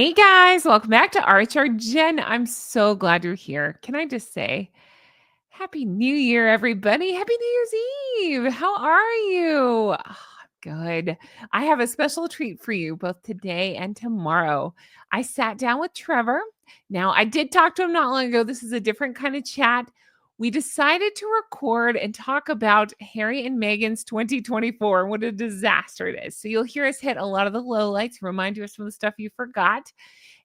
Hey guys, welcome back to rhrjen. I'm so glad you're here. Can I just say, Happy New Year, everybody. Happy New Year's Eve. How are you? Good. I have a special treat for you both today and tomorrow. I sat down with Trevor. Now, I did talk to him not long ago. This is a different kind of chat. We decided to record and talk about Harry and Meghan's 2024 and what a disaster it is. So you'll hear us hit a lot of the lowlights, remind you of some of the stuff you forgot.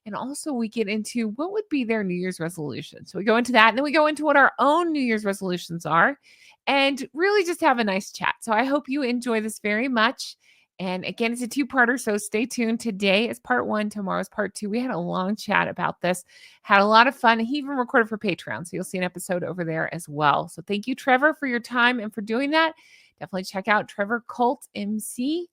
And also, we get into what would be their New Year's resolution. So we go into that, and then we go into what our own New Year's resolutions are, and really just have a nice chat. So I hope you enjoy this very much. And again, it's a two-parter, so stay tuned. Today is part one, tomorrow's part two. We had a long chat about this, had a lot of fun. He even recorded for Patreon, so you'll see an episode over there as well. So thank you, Trevor, for your time and for doing that. Definitely check out Trevor Coult MC,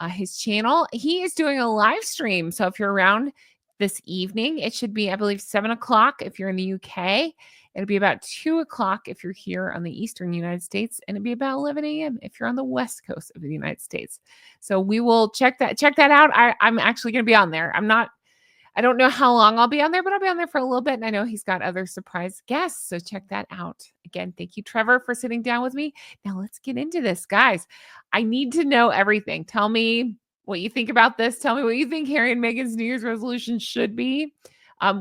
his channel. He is doing a live stream, so if you're around this evening, it should be, I believe, 7 o'clock if you're in the UK. It'll be about 2 o'clock if you're here on the Eastern United States, and it'll be about 11 a.m. if you're on the West Coast of the United States. So we will check that out. I'm actually going to be on there. I don't know how long I'll be on there, but I'll be on there for a little bit. And I know he's got other surprise guests. So check that out. Again, thank you, Trevor, for sitting down with me. Now let's get into this, guys. I need to know everything. Tell me what you think about this. Tell me what you think Harry and Meghan's New Year's resolution should be.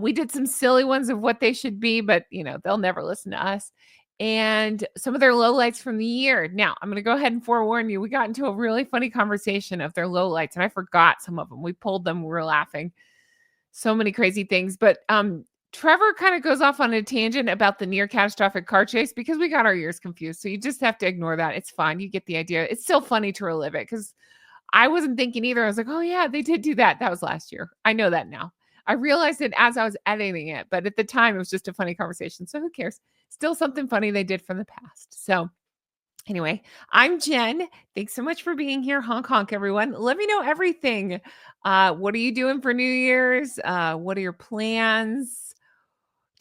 We did some silly ones of what they should be, but they'll never listen to us. And some of their lowlights from the year. Now, I'm going to go ahead and forewarn you. We got into a really funny conversation of their lowlights, and I forgot some of them. We pulled them. We were laughing. So many crazy things. But Trevor kind of goes off on a tangent about the near catastrophic car chase because we got our ears confused. So you just have to ignore that. It's fine. You get the idea. It's still funny to relive it because I wasn't thinking either. I was like, oh, yeah, they did do that. That was last year. I know that now. I realized it as I was editing it. But at the time, it was just a funny conversation. So who cares? Still something funny they did from the past. So anyway, I'm Jen. Thanks so much for being here. Honk, honk, everyone. Let me know everything. What are you doing for New Year's? What are your plans?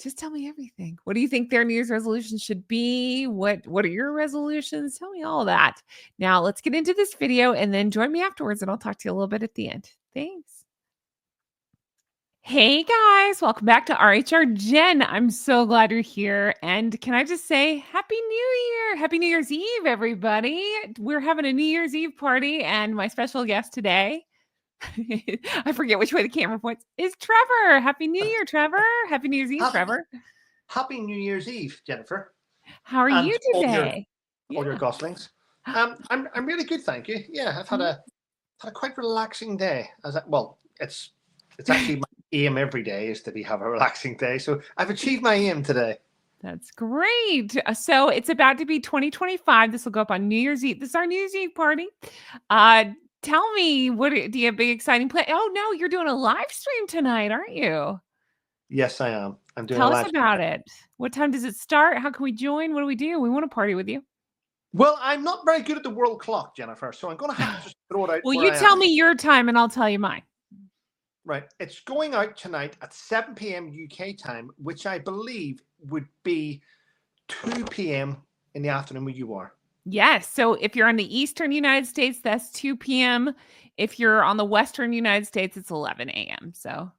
Just tell me everything. What do you think their New Year's resolutions should be? What are your resolutions? Tell me all that. Now, let's get into this video and then join me afterwards, and I'll talk to you a little bit at the end. Thanks. Hey guys, welcome back to rhrjen. I'm so glad you're here. And can I just say Happy New Year? Happy New Year's Eve, everybody. We're having a New Year's Eve party, and my special guest today, I forget which way the camera points, is Trevor. Happy New Year, Trevor. Happy New Year's Eve, Trevor. Happy New Year's Eve, Jennifer. How are you today? All your goslings. I'm really good, thank you. Yeah, I've had a quite relaxing day. It's actually my aim every day is to have a relaxing day. So I've achieved my aim today. That's great. So it's about to be 2025. This will go up on New Year's Eve. This is our New Year's Eve party. Tell me, do you have a big exciting plan? Oh no, you're doing a live stream tonight, aren't you? Yes, I am. I'm doing. Tell us about it. What time does it start? How can we join? What do we do? We want to party with you. Well, I'm not very good at the world clock, Jennifer, so I'm going to have to just throw it out. Well, you tell me your time, and I'll tell you mine. Right. It's going out tonight at 7 p.m. UK time, which I believe would be 2 p.m. in the afternoon where you are. Yes. So if you're on the Eastern United States, that's 2 p.m. If you're on the Western United States, it's 11 a.m. So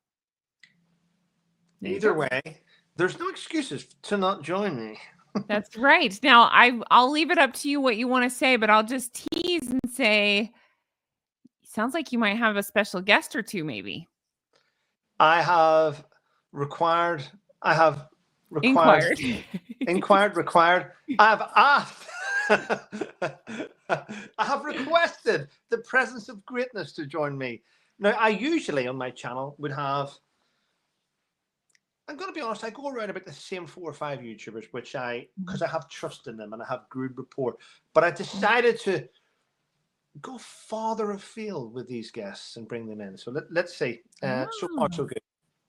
either way, there's no excuses to not join me. That's right. Now, I'll leave it up to you what you want to say, but I'll just tease and say, sounds like you might have a special guest or two, maybe. I have requested the presence of greatness to join me. Now, I usually on my channel would have, I'm going to be honest, I go around about the same 4 or 5 YouTubers, because I have trust in them and I have good rapport. But I decided to go farther afield with these guests and bring them in. So let's see. So far, so good.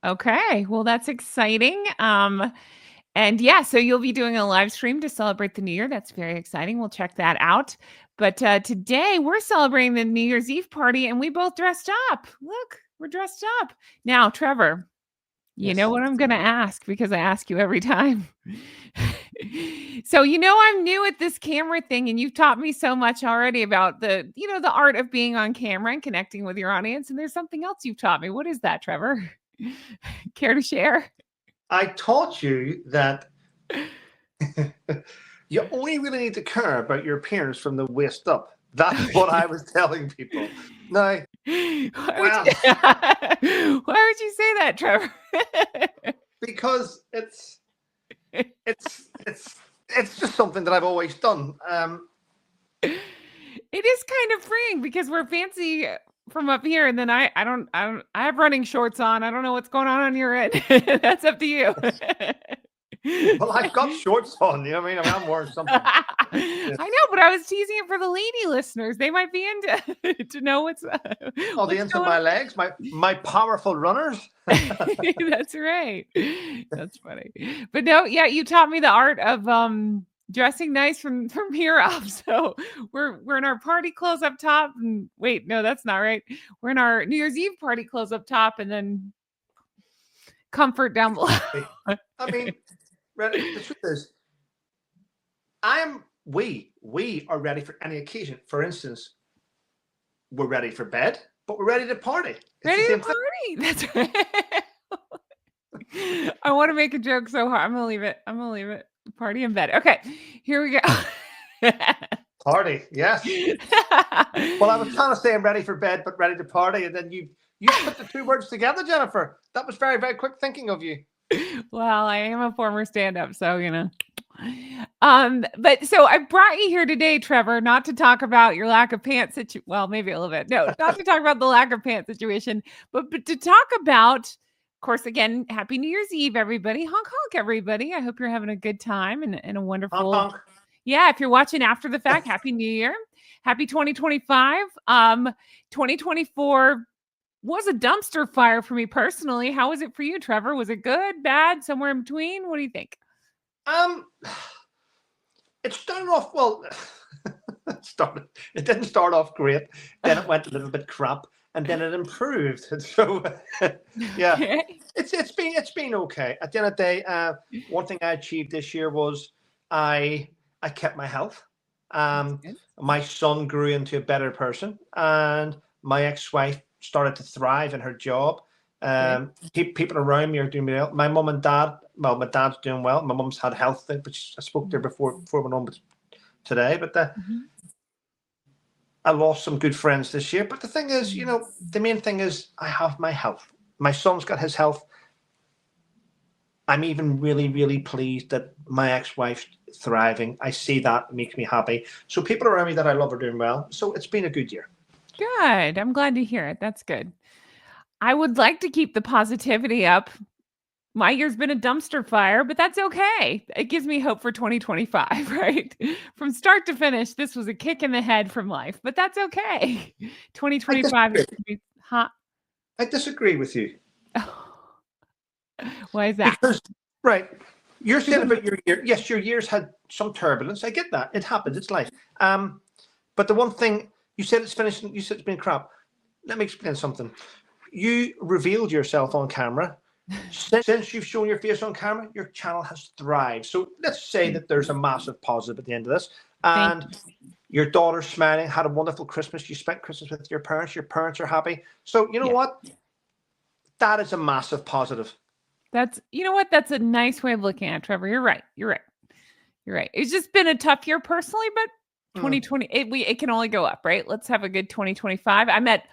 Okay. Well, that's exciting. And yeah, so you'll be doing a live stream to celebrate the New Year. That's very exciting. We'll check that out. But today we're celebrating the New Year's Eve party, and we both dressed up. Look, we're dressed up. Now, Trevor, you know what I'm going to ask because I ask you every time. So, I'm new at this camera thing, and you've taught me so much already about the art of being on camera and connecting with your audience. And there's something else you've taught me. What is that, Trevor? Care to share? I taught you that you only really need to care about your appearance from the waist up. That's what I was telling people. Now, Why well, would you say that, Trevor? because it's just something that I've always done. It is kind of freeing because we're fancy from up here, and then I have running shorts on. I don't know what's going on your end. That's up to you. Well, I've got shorts on. You know what I mean? I'm wearing something. I know, but I was teasing it for the lady listeners. They might be into to know what's The ends of my legs, my powerful runners. That's right. That's funny. But no, yeah, you taught me the art of dressing nice from here up. So we're in our party clothes up top, and wait, no, that's not right. We're in our New Year's Eve party clothes up top, and then comfort down below. I mean, the truth is, we are ready for any occasion. For instance, we're ready for bed, but we're ready to party. It's ready to party. That's right. I want to make a joke so hard. I'm gonna leave it. Party in bed. Okay, here we go. Party, yes. Well, I was trying to say I'm ready for bed, but ready to party, and then you put the two words together, Jennifer. That was very, very quick thinking of you. Well, I am a former stand-up, so you know. But so I brought you here today, Trevor, not to talk about your lack of pants situation. Well, maybe a little bit. No, not to talk about the lack of pants situation, but to talk about, of course, again, Happy New Year's Eve, everybody. Honk honk, everybody. I hope you're having a good time and a wonderful. Honk, honk. Yeah, if you're watching after the fact, Happy New Year. Happy 2025. 2024 was a dumpster fire for me personally. How was it for you, Trevor? Was it good, bad, somewhere in between? What do you think? It started off well. It didn't start off great. Then it went a little bit crap, and then it improved. And so, yeah, it's been okay. At the end of the day, one thing I achieved this year was I kept my health. My son grew into a better person, and my ex-wife started to thrive in her job. People around me are doing well. My mum and dad, well, my dad's doing well. My mum's had health thing, but I spoke to her before we went on today. But I lost some good friends this year. But the thing is, you know, the main thing is I have my health. My son's got his health. I'm even really, really pleased that my ex-wife's thriving. I see that, it makes me happy. So people around me that I love are doing well. So it's been a good year. Good. I'm glad to hear it. That's good. I would like to keep the positivity up. My year's been a dumpster fire, but that's okay. It gives me hope for 2025, right? From start to finish, this was a kick in the head from life, but that's okay. 2025 is going to be hot. I disagree with you. Why is that? Because, right, you're saying about your year. Yes, your year's had some turbulence. I get that. It happens. It's life. But the one thing, you said it's finished, you said it's been crap. Let me explain something. You revealed yourself on camera. Since you've shown your face on camera, your channel has thrived. So let's say that there's a massive positive at the end of this. And your daughter's smiling, had a wonderful Christmas. You spent Christmas with your parents. Your parents are happy. So you know what? That is a massive positive. That's, you know what? That's a nice way of looking at it, Trevor. You're right. It's just been a tough year personally, but 2020, it can only go up, right? Let's have a good 2025. I met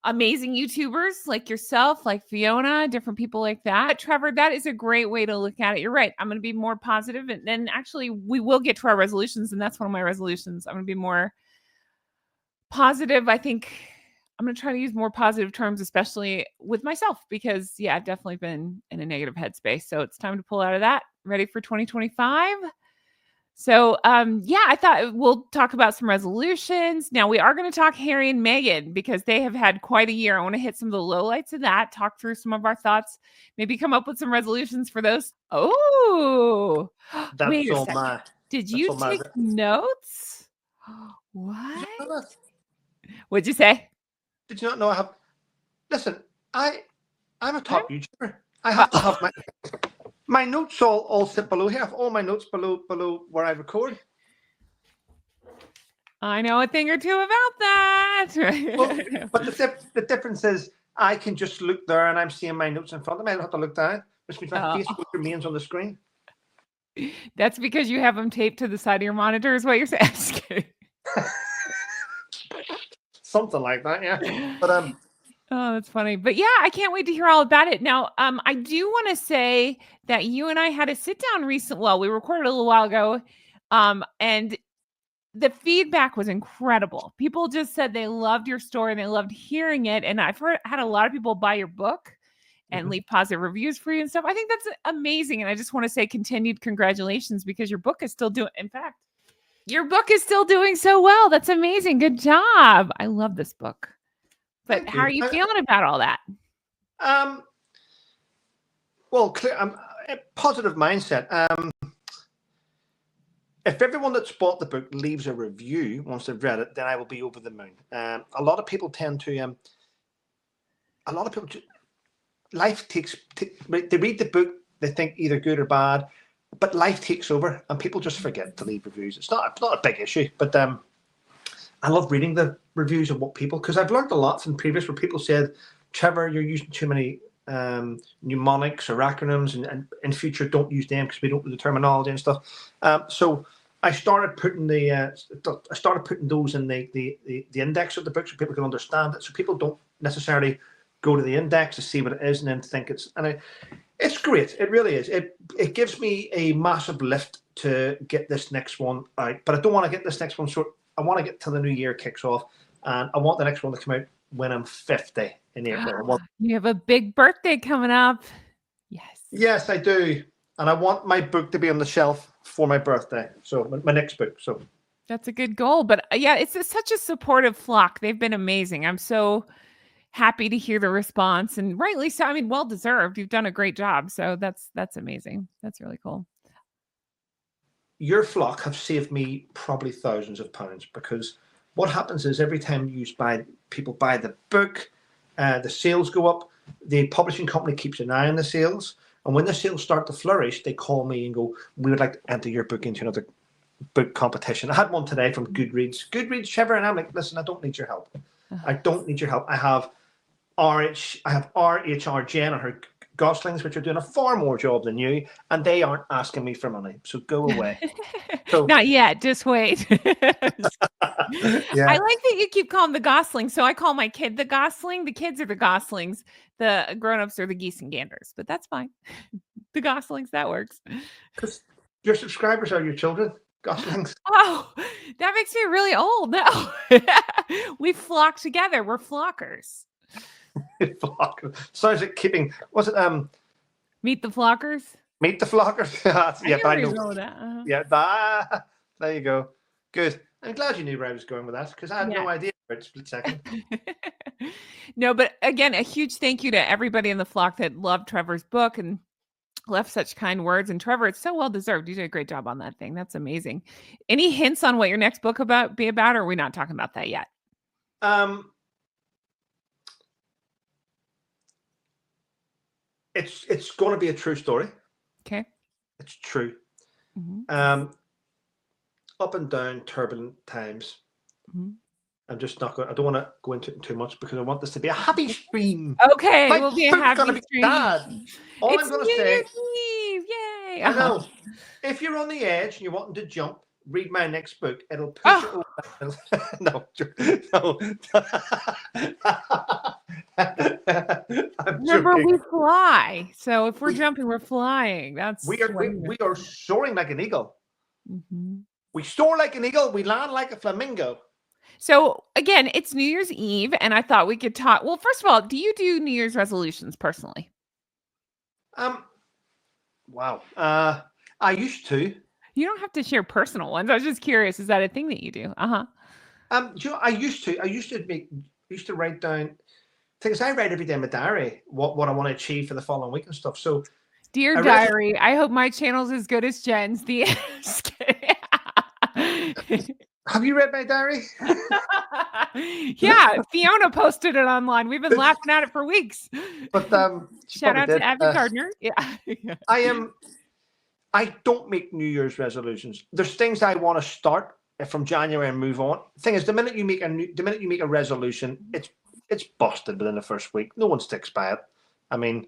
amazing YouTubers like yourself, like Fiona, different people like that. Trevor, that is a great way to look at it. You're right. I'm going to be more positive, and then actually we will get to our resolutions, and that's one of my resolutions. I'm going to be more positive. I think I'm going to try to use more positive terms, especially with myself, because I've definitely been in a negative headspace. So it's time to pull out of that. Ready for 2025. So, I thought we'll talk about some resolutions. Now we are going to talk Harry and Meghan because they have had quite a year. I want to hit some of the lowlights of that, talk through some of our thoughts, maybe come up with some resolutions for those. Oh, that's all my. Did you take notes? What? What'd you say? Did you not know I have? Listen, I'm a top YouTuber. I have to have my notes all sit below here. I have all my notes below where I record. I know a thing or two about that. Well, but the difference is I can just look there and I'm seeing my notes in front of me. I don't have to look down, which means my face remains on the screen. That's because you have them taped to the side of your monitor, is what you're saying. Something like that, yeah. But oh, that's funny. But yeah, I can't wait to hear all about it. Now, I do want to say that you and I had a sit down recently. Well, we recorded a little while ago, and the feedback was incredible. People just said they loved your story and they loved hearing it. And I've had a lot of people buy your book and leave positive reviews for you and stuff. I think that's amazing. And I just want to say continued congratulations because your book is still doing, in fact, your book is still doing so well. That's amazing. Good job. I love this book. But how are you feeling about all that? Well, clear, a positive mindset. If everyone that's bought the book leaves a review once they've read it, then I will be over the moon. A lot of people tend to, life takes, they read the book, they think either good or bad, but life takes over and people just forget to leave reviews. It's not a big issue, but I love reading the reviews of what people, because I've learned a lot from previous where people said, Trevor, you're using too many mnemonics or acronyms, and in future don't use them because we don't know the terminology and stuff. So I started putting those in the index of the book so people can understand it. So people don't necessarily go to the index to see what it is and then think it's great. It really is. It gives me a massive lift to get this next one out, but I don't want to get this next one short. I want to get till the new year kicks off, and I want the next one to come out when I'm 50 in April. You have a big birthday coming up. Yes, I do. And I want my book to be on the shelf for my birthday. So my next book. So that's a good goal. But yeah, it's such a supportive flock. They've been amazing. I'm so happy to hear the response, and rightly so. I mean, well deserved. You've done a great job. So that's amazing. That's really cool. Your flock have saved me probably thousands of pounds, because what happens is every time people buy the book, the sales go up. The publishing company keeps an eye on the sales, and when the sales start to flourish, they call me and go, "We would like to enter your book into another book competition." I had one today from Goodreads, Trevor, and I'm like, "Listen, I don't need your help. I don't need your help. I have RHR Jenn and her goslings, which are doing a far more job than you, and they aren't asking me for money. So go away." So, not yet. Just wait. yeah. I like that you keep calling the goslings. So I call my kid the gosling. The kids are the goslings. The grown-ups are the geese and ganders. But that's fine. The goslings, that works. Because your subscribers are your children, goslings. Oh, that makes me really old. No. We flock together. We're flockers. Sounds like keeping. Was it Meet the Flockers? Meet the Flockers. Yeah, but I know. That. Yeah, there you go. Good. I'm glad you knew where I was going with that, because I had no idea for a split second. No, but again, a huge thank you to everybody in the flock that loved Trevor's book and left such kind words. And Trevor, it's so well deserved. You did a great job on that thing. That's amazing. Any hints on what your next book be about, or are we not talking about that yet? It's going to be a true story. Okay. It's true. Mm-hmm. Up and down, turbulent times. Mm-hmm. I'm just not going. I don't want to go into it too much because I want this to be a happy stream. Okay, it will be a happy stream. All I'm going to say. Eve. Yay! I know. If you're on the edge and you're wanting to jump, read my next book. It'll push it over. No. Remember, we fly. So if we're jumping, we're flying. We are soaring like an eagle. Mm-hmm. We soar like an eagle. We land like a flamingo. So again, it's New Year's Eve, and I thought we could talk. Well, first of all, do you do New Year's resolutions personally? Wow. I used to. You don't have to share personal ones. I was just curious. Is that a thing that you do? I used to write down things. I write every day in my diary what I want to achieve for the following week and stuff. So, dear diary, I hope my channel's as good as Jen's. Have you read my diary? Yeah, Fiona posted it online. We've been laughing at it for weeks. But shout out to Abby Gardner. Yeah. I don't make New Year's resolutions. There's things I want to start from January and move on. The thing is, the minute you make a resolution, it's it's busted within the first week. No one sticks by it. I mean,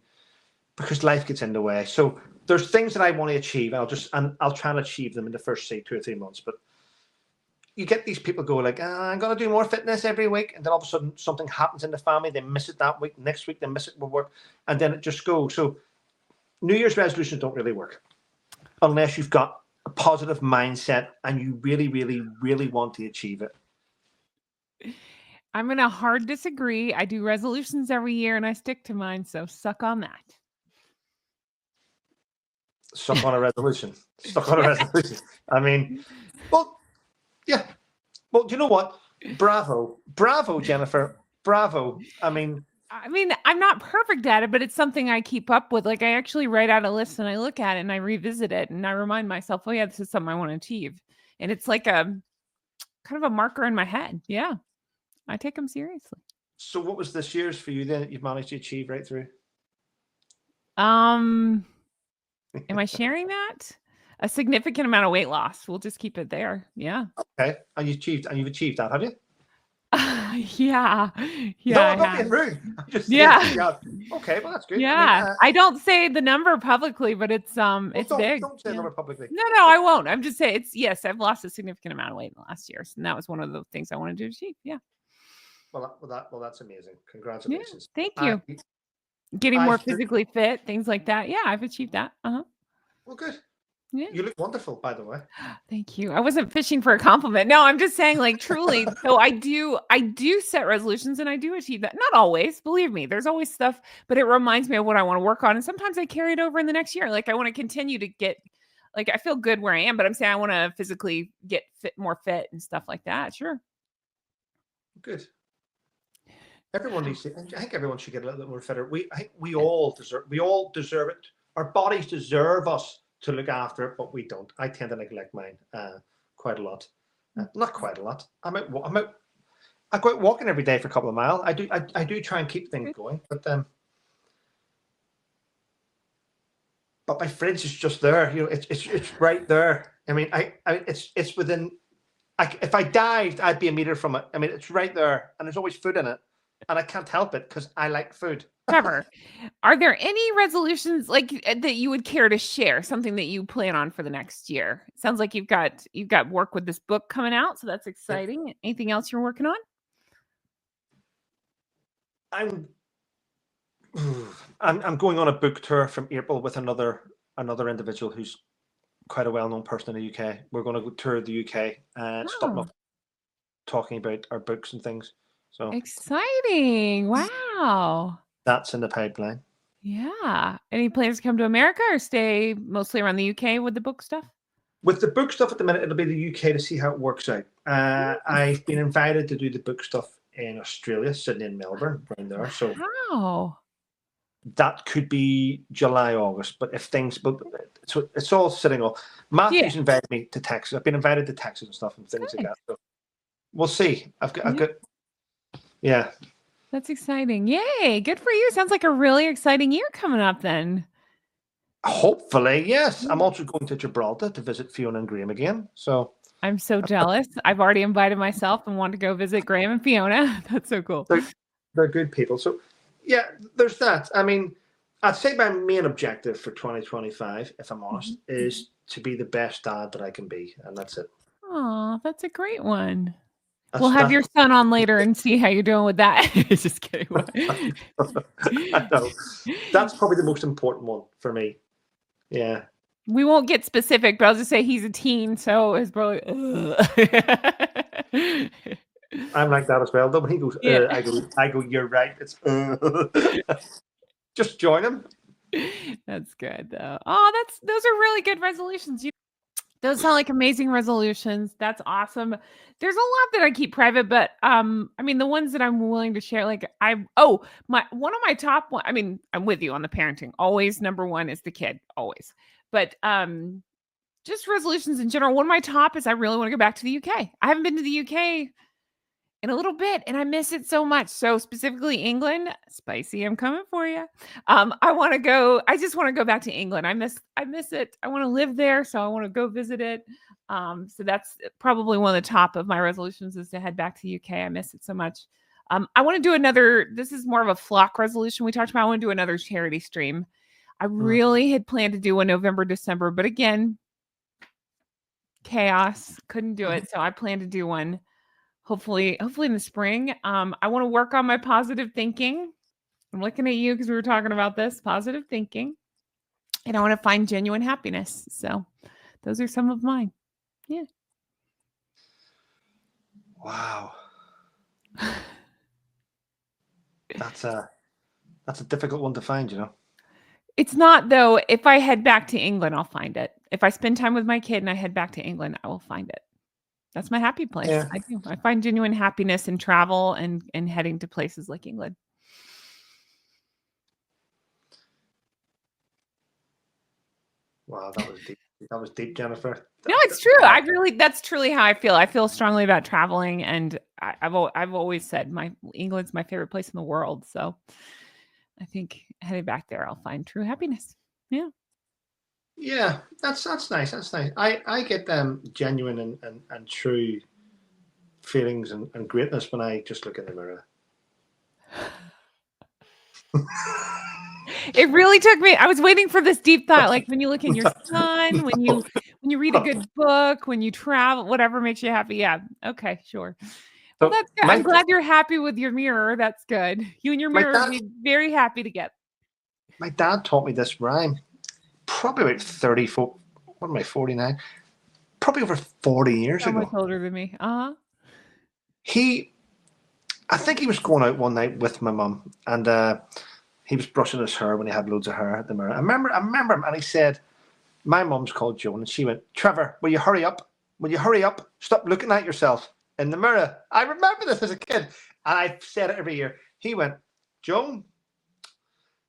because life gets in the way. So there's things that I want to achieve, and I'll try and achieve them in the first, say, 2 or 3 months. But you get these people go like, I'm going to do more fitness every week. And then all of a sudden something happens in the family. They miss it that week. Next week, they miss it with work. And then it just goes. So New Year's resolutions don't really work unless you've got a positive mindset and you really, really, really want to achieve it. I'm going to hard disagree. I do resolutions every year and I stick to mine. So suck on that. Suck on a resolution. Suck on a resolution. I mean, well, yeah. Well, do you know what? Bravo, Jennifer. Bravo. I mean, I'm not perfect at it, but it's something I keep up with. Like I actually write out a list and I look at it and I revisit it and I remind myself, oh yeah, this is something I want to achieve. And it's like a kind of a marker in my head. Yeah. I take them seriously. So what was this year's for you then that you've managed to achieve right through? Am I sharing that? A significant amount of weight loss. We'll just keep it there. Yeah. Okay. And you've achieved that, have you? Yeah. No, I'm not being rude. I'm just yeah. Okay, well that's good. Yeah. I don't say the number publicly, but it's big. Don't say the number publicly. No, I won't. I'm just saying yes, I've lost a significant amount of weight in the last year. And that was one of the things I wanted to achieve. Yeah. Well, that's amazing. Congratulations. Yeah, thank you. Getting more physically fit, things like that. Yeah, I've achieved that. Well, good. Yeah. You look wonderful, by the way. Thank you. I wasn't fishing for a compliment. No, I'm just saying, like, truly. So I do set resolutions and I do achieve that. Not always, believe me. There's always stuff, but it reminds me of what I want to work on. And sometimes I carry it over in the next year. Like I want to continue to get, like, I feel good where I am, but I'm saying I want to physically get more fit and stuff like that. Sure. Good. Everyone needs to. I think everyone should get a little bit more fitter. We all deserve it. Our bodies deserve us to look after it, but we don't. I tend to neglect mine quite a lot. Not quite a lot. I go out walking every day for a couple of miles. I do try and keep things going, but my fridge is just there. You know, it's right there. I mean, it's within. If I dived, I'd be a meter from it. I mean, it's right there, and there's always food in it. And I can't help it because I like food. Trevor, are there any resolutions like that you would care to share? Something that you plan on for the next year? It sounds like you've got work with this book coming out, so that's exciting. Yeah. Anything else you're working on? I'm going on a book tour from April with another individual who's quite a well-known person in the UK. We're going to go tour the UK and stop off talking about our books and things. So exciting. Wow. That's in the pipeline. Yeah. Any plans to come to America or stay mostly around the UK with the book stuff? With the book stuff at the minute, it'll be the UK to see how it works out. I've been invited to do the book stuff in Australia, Sydney and Melbourne, around there. So that could be July, August. But it's all sitting off. Matthew's invited me to Texas. I've been invited to Texas and stuff and things like that. So we'll see. I've got. Yeah. That's exciting. Yay. Good for you. Sounds like a really exciting year coming up then. Hopefully, yes. I'm also going to Gibraltar to visit Fiona and Graham again. So I'm so jealous. I've already invited myself and want to go visit Graham and Fiona. That's so cool. They're good people. So yeah, there's that. I mean, I'd say my main objective for 2025, if I'm honest, is to be the best dad that I can be. And that's it. Oh, that's a great one. We'll have your son on later and see how you're doing with that. Just kidding. I know. That's probably the most important one for me. Yeah. We won't get specific, but I'll just say he's a teen, so his brother. I'm like that as well. Though when he goes, I go. You're right. It's just join him. That's good though. Oh, those are really good resolutions. Those sound like amazing resolutions. That's awesome. There's a lot that I keep private, but I mean the ones that I'm willing to share, like one of my top one. I mean, I'm with you on the parenting. Always number one is the kid, always. But just resolutions in general. One of my top is I really want to go back to the UK. I haven't been to the UK in a little bit, and I miss it so much. So specifically England, spicy, I'm coming for you. I want to go. I just want to go back to England. I miss it. I want to live there, so I want to go visit it. So that's probably one of the top of my resolutions is to head back to the UK. I miss it so much. I want to do another. This is more of a flock resolution we talked about. I want to do another charity stream. I really had planned to do one November, December, but again, chaos, couldn't do it. So I plan to do one hopefully in the spring. I want to work on my positive thinking. I'm looking at you because we were talking about this positive thinking, and I want to find genuine happiness. So those are some of mine. Yeah. Wow. That's a difficult one to find, you know. It's not, though. If I head back to England, I'll find it. If I spend time with my kid and I head back to England, I will find it. That's my happy place. Yeah. I do. I find genuine happiness in travel and heading to places like England. Wow, that was deep. That was deep, Jennifer. No, it's true. That's truly how I feel. I feel strongly about traveling, and I've always said England's my favorite place in the world. So I think heading back there, I'll find true happiness. Yeah. Yeah, that's nice. That's nice. I get genuine and true feelings and greatness when I just look in the mirror. It really took me. I was waiting for this deep thought, like when you look in your sun, when you read a good book, when you travel, whatever makes you happy. Yeah. Okay, sure. Well, that's good. I'm glad you're happy with your mirror. That's good. You and your mirror would be very happy together. My dad taught me this rhyme probably about 34. What am I, 49? Probably over 40 years ago. Much older than me. I think he was going out one night with my mum, and he was brushing his hair when he had loads of hair at the mirror. I remember him, and he said, my mum's called Joan, and she went, Trevor, will you hurry up? Will you hurry up? Stop looking at yourself in the mirror. I remember this as a kid, and I've said it every year. He went, Joan?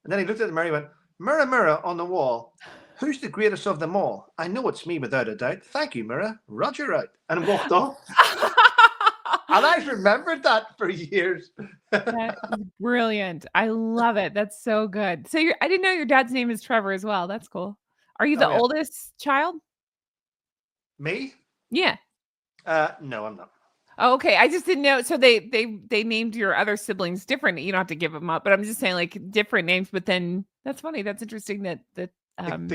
And then he looked at the mirror, he went, mirror, mirror on the wall, who's the greatest of them all? I know it's me without a doubt. Thank you, mirror. Roger out. And walked off. And I remembered that for years. That is brilliant. I love it. That's so good. So I didn't know your dad's name is Trevor as well. That's cool. Are you the oldest child? Me? Yeah. No, I'm not. Oh, okay. I just didn't know. So they named your other siblings different. You don't have to give them up, but I'm just saying like different names. But then that's funny. That's interesting that they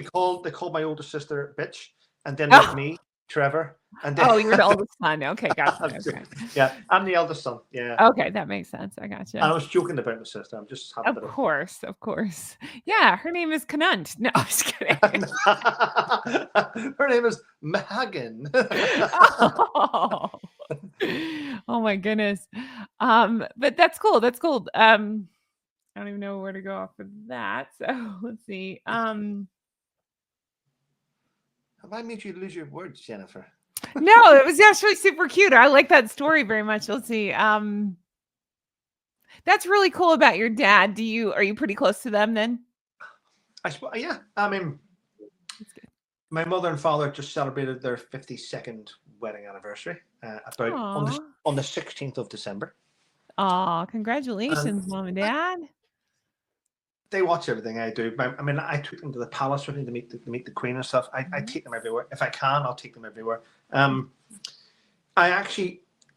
called my older sister bitch, and then there's me, Trevor, and then you're the oldest son. Okay, gotcha. Okay. Yeah, I'm the eldest son. Yeah. Okay, that makes sense. I gotcha. And I was joking about my sister. I'm just happy. Of course. Yeah, her name is Canant. No, I'm just kidding. Her name is Meghan. Oh my goodness. But that's cool. That's cool. I don't even know where to go off of that. So let's see. Have I made you lose your words, Jennifer? No, it was actually super cute. I like that story very much. Let's see. That's really cool about your dad. Are you pretty close to them then? Yeah. I mean, my mother and father just celebrated their 52nd wedding anniversary on the 16th of December. Oh, congratulations, Mom and Dad. They watch everything I do. I mean, I took them to the palace with me to meet the Queen and stuff. I take them everywhere. If I can, I'll take them everywhere.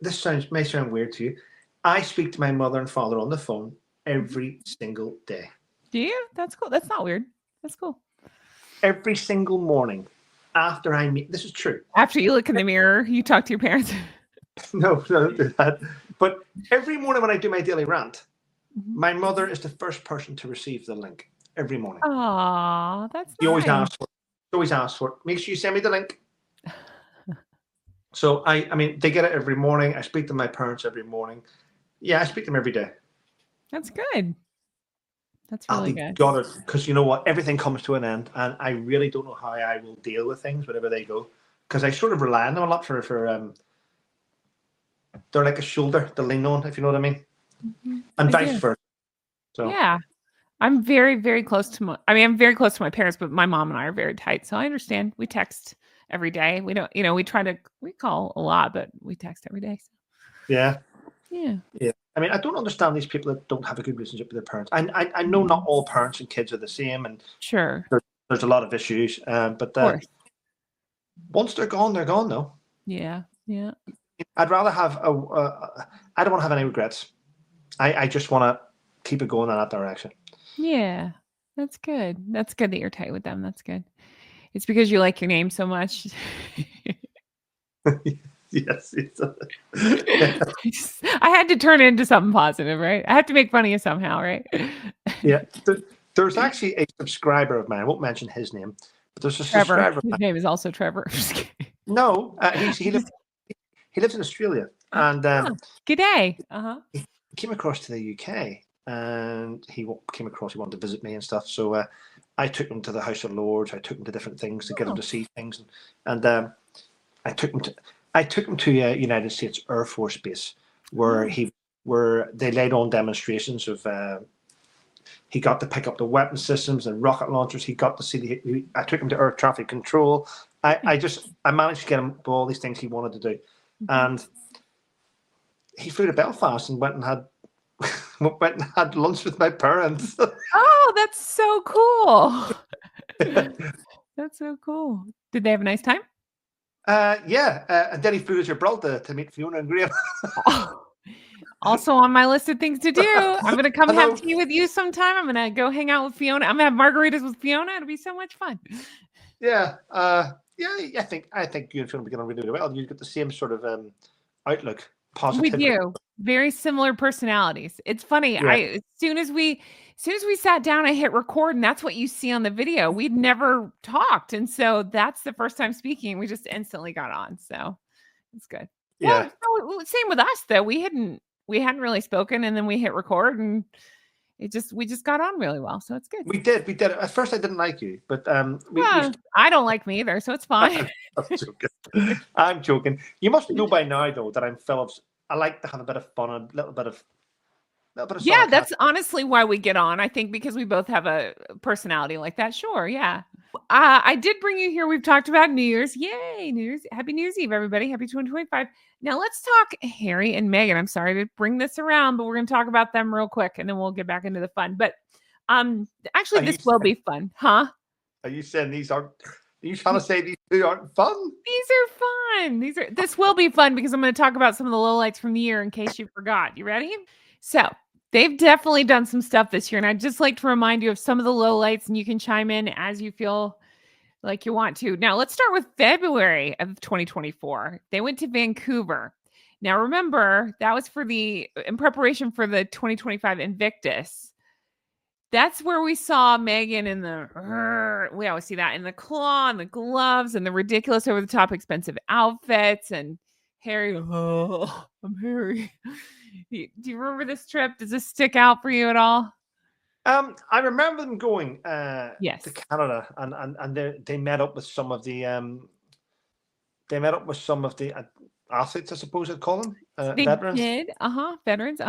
This may sound weird to you. I speak to my mother and father on the phone every single day. Do you? That's cool. That's not weird. That's cool. Every single morning after I meet, this is true. After you look in the mirror, you talk to your parents. No, don't do that. But every morning when I do my daily rant, my mother is the first person to receive the link every morning. Aw, that's nice. She always asks for it. She always asks for it. Make sure you send me the link. So I mean, they get it every morning. I speak to my parents every morning. Yeah, I speak to them every day. That's good. That's really good. Because you know what? Everything comes to an end, and I really don't know how I will deal with things wherever they go. Because I sort of rely on them a lot for they're like a shoulder to lean on, if you know what I mean. And vice versa. So yeah. I'm very, very close to I'm very close to my parents, but my mom and I are very tight. So I understand. We text every day. We don't, we call a lot, but we text every day. So. Yeah. Yeah. Yeah. I mean, I don't understand these people that don't have a good relationship with their parents. I know not all parents and kids are the same, and sure, there's a lot of issues. But once they're gone though. Yeah. Yeah. I'd rather have I don't want to have any regrets. I just want to keep it going in that direction. Yeah, that's good. That's good that you're tight with them. That's good. It's because you like your name so much. Yes. I had to turn it into something positive, right? I have to make fun of you somehow, right? Yeah. There's actually a subscriber of mine. I won't mention his name, but there's a Trevor. subscriber of His mine. name is also Trevor. No, he lives in Australia, and Good day. he came across to the UK, and he came across. He wanted to visit me and stuff. So I took him to the House of Lords. I took him to different things to get him to see things, and I took him to a United States Air Force base where they laid on demonstrations of. He got to pick up the weapon systems and rocket launchers. He got to see. I took him to air traffic control. I managed to get him all these things he wanted to do, and he flew to Belfast and went and had lunch with my parents. Oh, that's so cool. That's so cool. Did they have a nice time? Yeah, and then he flew to Gibraltar to meet Fiona and Graham. Also on my list of things to do. I'm going to come have tea with you sometime. I'm going to go hang out with Fiona. I'm going to have margaritas with Fiona. It'll be so much fun. Yeah. I think you and Fiona are going really well. You get the same sort of outlook. Positivity. We do. Very similar personalities. It's funny. Yeah. As soon as we sat down, I hit record, and that's what you see on the video. We'd never talked, and so that's the first time speaking. We just instantly got on, so it's good. Yeah. Well, same with us though. We hadn't really spoken, and then we hit record, and we just got on really well. So it's good. We did. At first, I didn't like you, but I don't like me either, so it's fine. I'm joking. I'm joking. You must know by now, though, that I'm Phillips. I like to have a bit of fun, a little bit of. Yeah, that's honestly why we get on. I think because we both have a personality like that. Sure, yeah. I did bring you here. We've talked about New Year's. Yay, New Year's. Happy New Year's Eve, everybody. Happy 2025. Now let's talk Harry and Meghan. I'm sorry to bring this around, but we're going to talk about them real quick, and then we'll get back into the fun. But actually, this will be fun, huh? Are you saying these aren't? Are you trying to say these two aren't fun? These are fun. This will be fun because I'm going to talk about some of the lowlights from the year in case you forgot. You ready? So they've definitely done some stuff this year, and I'd just like to remind you of some of the lowlights, and you can chime in as you feel like you want to. Now, let's start with February of 2024. They went to Vancouver. Now, remember, that was in preparation for the 2025 Invictus. That's where we saw Meghan in we always see that in the claw and the gloves and the ridiculous over the top expensive outfits, and Harry, I'm Harry. Do you remember this trip? Does this stick out for you at all? I remember them going yes. to Canada, and they met up with some of the athletes, I suppose I'd call them, veterans. Did veterans,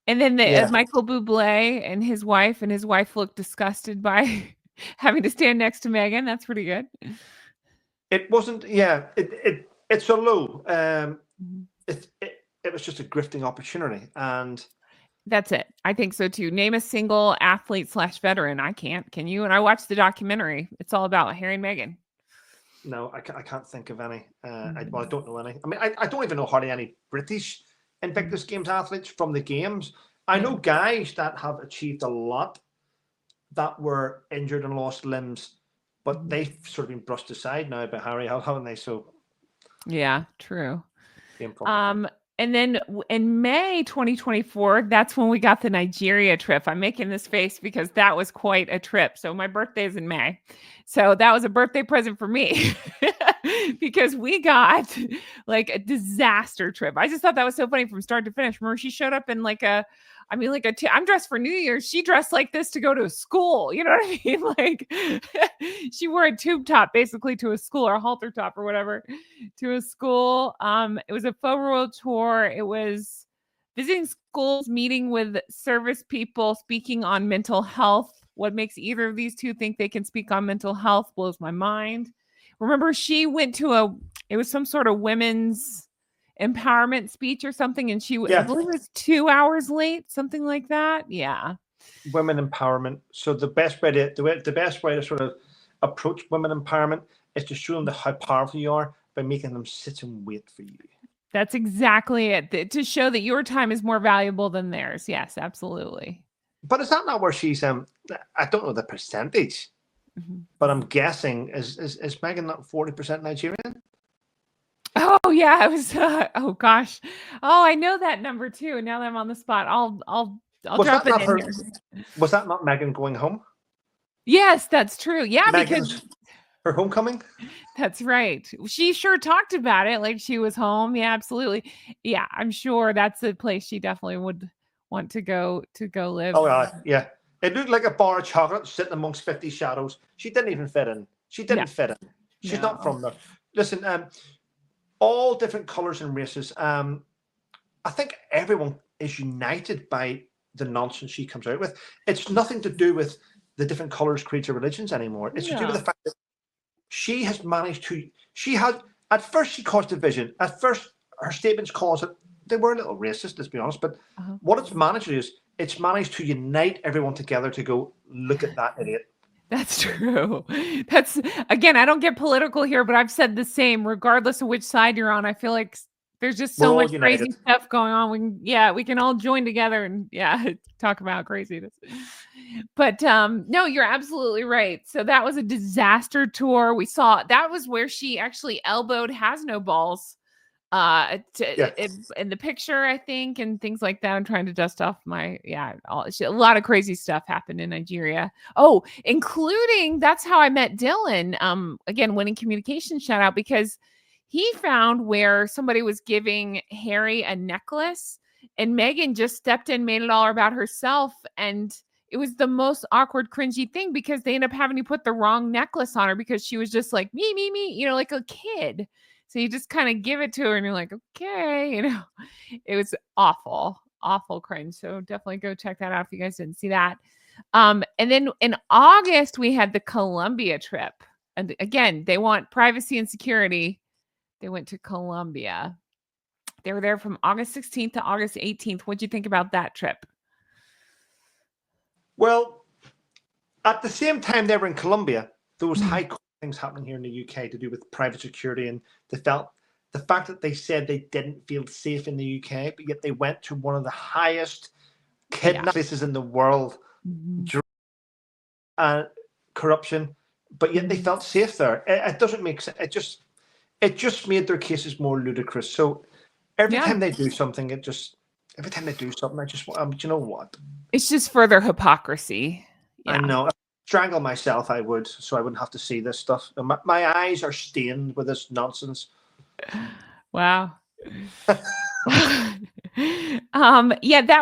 and then Michael Bublé and his wife looked disgusted by having to stand next to Meghan. That's pretty good. It wasn't, it's a low. It was just a grifting opportunity, and that's it. I think so too. Name a single athlete / veteran. I can't. Can you? And I watched the documentary. It's all about Harry and Meghan. No, I can't think of any. I don't know any. I mean, I don't even know hardly any British Invictus Games athletes from the games. I know guys that have achieved a lot that were injured and lost limbs, but they've sort of been brushed aside now by Harry, haven't they? So, yeah, true. And then in May 2024, that's when we got the Nigeria trip. I'm making this face because that was quite a trip. So my birthday is in May. So that was a birthday present for me because we got like a disaster trip. I just thought that was so funny from start to finish. Remember, she showed up in I'm dressed for New Year's. She dressed like this to go to a school. You know what I mean? Like she wore a tube top basically to a school, or a halter top or whatever to a school. It was a faux royal tour. It was visiting schools, meeting with service people, speaking on mental health. What makes either of these two think they can speak on mental health blows my mind. Remember, she went to it was some sort of women's empowerment speech or something, and I believe it was 2 hours late, something like that. Yeah. Women empowerment. So the best way to sort of approach women empowerment is to show them how powerful you are by making them sit and wait for you. That's exactly it. To show that your time is more valuable than theirs. Yes, absolutely. But is that not where she's? I don't know the percentage, but I'm guessing is Meghan not 40% Nigerian? Oh yeah, it was. Oh gosh. Oh, I know that number too. Now that I'm on the spot, I'll Was drop that it not in her? here. Was that not Meghan going home? Yes, that's true. Yeah, because Meghan's her homecoming. that's right. She sure talked about it like she was home. Yeah, absolutely. Yeah, I'm sure that's a place she definitely would want to go live. Oh yeah. It looked like a bar of chocolate sitting amongst 50 shadows. She didn't even fit in. She No, didn't fit in. She's not no. from there. Listen, all different colors and races. I think everyone is united by the nonsense she comes out with. It's nothing to do with the different colors, creeds, or religions anymore. It's to do with No. the fact that she has managed to. She had at first she caused division. At first, her statements caused it. They were a little racist, let's be honest. But Uh-huh. what it's managed is it's managed to unite everyone together to go look at that idiot. That's true. That's again, I don't get political here, but I've said the same regardless of which side you're on. I feel like there's just We're so all much united. crazy stuff going on. We can all join together and talk about craziness. But no, you're absolutely right. So that was a disaster tour. We saw that was where she actually elbowed Has No Balls Yeah. in the picture, I think, and things like that. I'm trying to dust off my a lot of crazy stuff happened in Nigeria. Oh, including that's how I met Dylan. Again, winning communication shout out because he found where somebody was giving Harry a necklace, and Meghan just stepped in, made it all about herself, and it was the most awkward, cringy thing because they ended up having to put the wrong necklace on her because she was just like me, like a kid. So you just kind of give it to her and you're like, okay, it was awful, awful cringe. So definitely go check that out if you guys didn't see that. And then in August, we had the Colombia trip. And again, they want privacy and security. They went to Colombia. They were there from August 16th to August 18th. What'd you think about that trip? Well, at the same time they were in Colombia, there was high court things happening here in the UK to do with private security, and they felt the fact that they said they didn't feel safe in the UK, but yet they went to one of the highest kidnap places in the world, and corruption, but yet they felt safe there. It doesn't make sense. It just made their cases more ludicrous. So every time they do something, I just do you know what? It's just further hypocrisy. I know. Strangle myself, I would, so I wouldn't have to see this stuff. My eyes are stained with this nonsense. Wow. That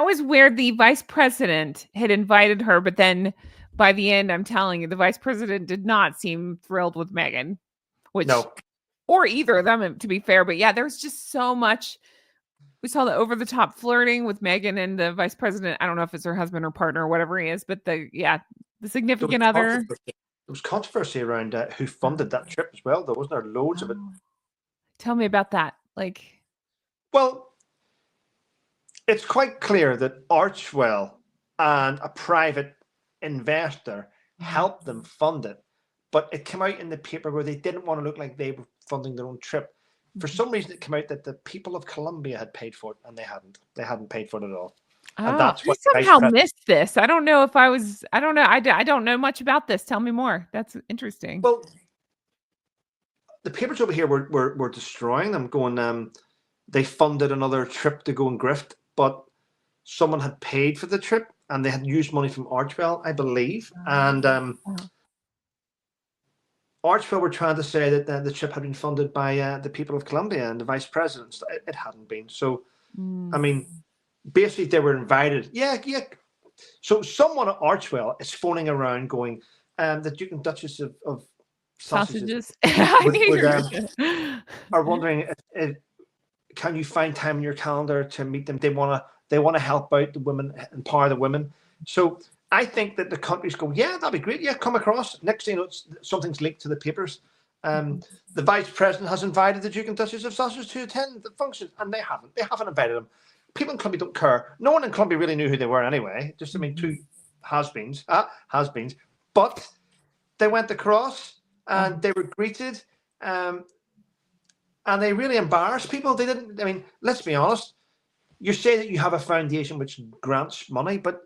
was where the vice president had invited her, but then by the end, I'm telling you, the vice president did not seem thrilled with Meghan, or either of them, to be fair. But there was just so much. We saw the over the top flirting with Meghan and the vice president. I don't know if it's her husband or partner or whatever he is, but the significant other. There was controversy around who funded that trip as well. There wasn't there loads of it. Tell me about that. Well, it's quite clear that Archwell and a private investor helped them fund it, but it came out in the paper where they didn't want to look like they were funding their own trip. For some reason, it came out that the people of Colombia had paid for it, and they hadn't. They hadn't paid for it at all. And that's what I somehow missed this. I don't know if I was. I don't know. I don't know much about this. Tell me more. That's interesting. Well, the papers over here were destroying them, going. They funded another trip to go and grift, but someone had paid for the trip, and they had used money from Archwell, I believe, and Archwell were trying to say that the trip had been funded by the people of Colombia and the vice president. It hadn't been. So, I mean, basically they were invited. Yeah. So someone at Archwell is phoning around going, the Duke and Duchess of Sausages are wondering if can you find time in your calendar to meet them? They want to help out the women, empower the women. So I think that the countries go, yeah, that'd be great. Yeah, come across. Next thing you know, something's leaked to the papers. The vice president has invited the Duke and Duchess of Sussex to attend the function, and they haven't. They haven't invited them. People in Colombia don't care. No one in Colombia really knew who they were anyway. Just, two has-beens. But they went across, and they were greeted. and they really embarrass people. They didn't. I mean, let's be honest. You say that you have a foundation which grants money, but